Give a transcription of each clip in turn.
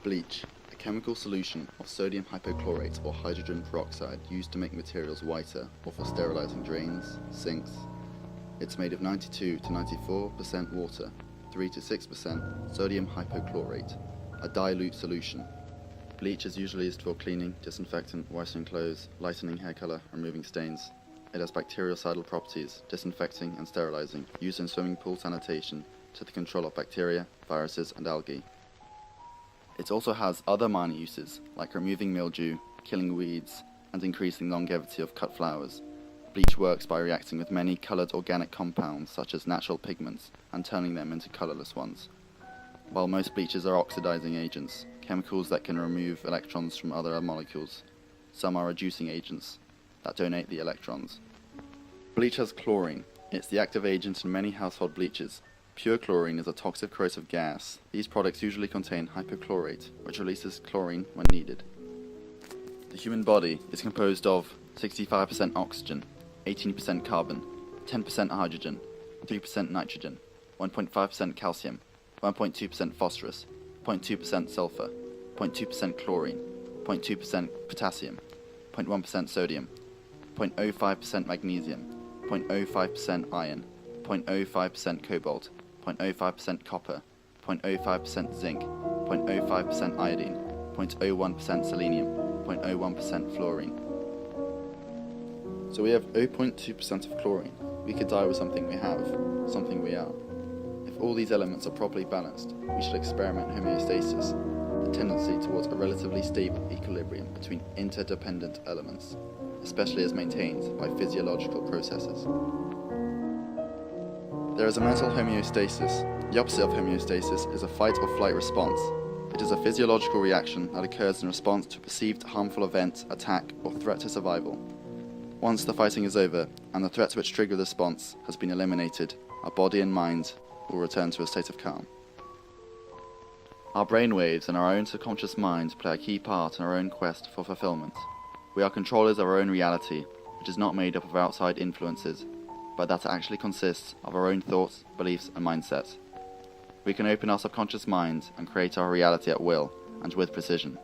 Bleach, a chemical solution of sodium hypochlorite or hydrogen peroxide used to make materials whiter or for sterilizing drains, sinks. It's made of 92 to 94% water, 3 to 6% sodium hypochlorite, a dilute solution. Bleach is usually used for cleaning, disinfectant, whitening clothes, lightening hair color, removing stains. It has bactericidal properties, disinfecting and sterilizing, used in swimming pool sanitation to the control of bacteria, viruses and algae. It also has other minor uses, like removing mildew, killing weeds, and increasing longevity of cut flowers. Bleach works by reacting with many colored organic compounds such as natural pigments and turning them into colorless ones. While most bleaches are oxidizing agents, chemicals that can remove electrons from other molecules, some are reducing agents that donate the electrons. Bleach has chlorine. It's the active agent in many household bleaches. Pure chlorine is a toxic corrosive gas. These products usually contain hypochlorite, which releases chlorine when needed. The human body is composed of 65% oxygen, 18% carbon, 10% hydrogen, 3% nitrogen, 1.5% calcium, 1.2% phosphorus, 0.2% sulfur, 0.2% chlorine, 0.2% potassium, 0.1% sodium, 0.05% magnesium, 0.05% iron, 0.05% cobalt, 0.05% copper, 0.05% zinc, 0.05% iodine, 0.01% selenium, 0.01% fluorine. So we have 0.2% of chlorine. We could die with something we have, something we are. If all these elements are properly balanced, we should experiment homeostasis, the tendency towards a relatively stable equilibrium between interdependent elements, especially as maintained by physiological processes. There is a mental homeostasis. The opposite of homeostasis is a fight or flight response. It is a physiological reaction that occurs in response to a perceived harmful event, attack, or threat to survival. Once the fighting is over, and the threat which triggered the response has been eliminated, our body and mind will return to a state of calm. Our brainwaves and our own subconscious mind play a key part in our own quest for fulfillment. We are controllers of our own reality, which is not made up of outside influences, but that actually consists of our own thoughts, beliefs, and mindsets. We can open our subconscious mind and create our reality at will and with precision.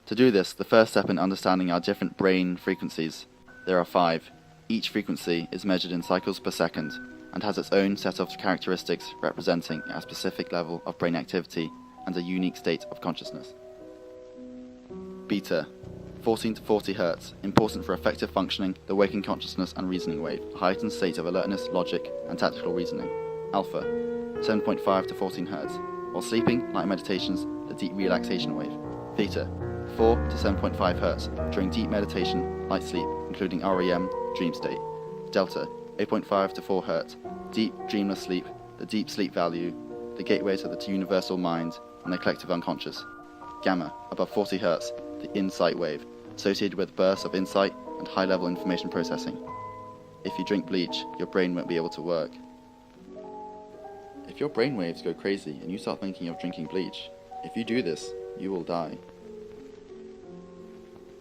To do this, the first step in understanding our different brain frequencies. There are 5. Each frequency is measured in cycles per second and has its own set of characteristics representing a specific level of brain activity and a unique state of consciousness. Beta, 14 to 40 Hz, important for effective functioning, the waking consciousness and reasoning wave, a heightened state of alertness, logic, and tactical reasoning. Alpha, 7.5 to 14 Hz, while sleeping, light meditations, the deep relaxation wave. Theta, 4 to 7.5 Hz, during deep meditation, light sleep, including REM, dream state. Delta, 8.5 to 4 Hz, deep dreamless sleep, the deep sleep value, the gateway to the universal mind, and the collective unconscious. Gamma, above 40 Hz, the insight wave, associated with bursts of insight and high-level information processing. If you drink bleach, your brain won't be able to work. If your brainwaves go crazy and you start thinking of drinking bleach, if you do this, you will die.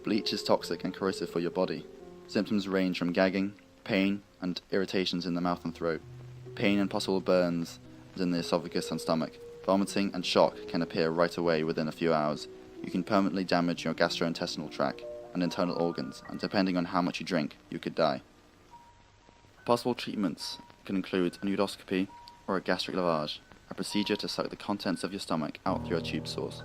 Bleach is toxic and corrosive for your body. Symptoms range from gagging, pain, and irritations in the mouth and throat, pain and possible burns in the esophagus and stomach. Vomiting and shock can appear right away within a few hours. You can permanently damage your gastrointestinal tract and internal organs, and depending on how much you drink, you could die. Possible treatments can include an endoscopy or a gastric lavage, a procedure to suck the contents of your stomach out through a tube source.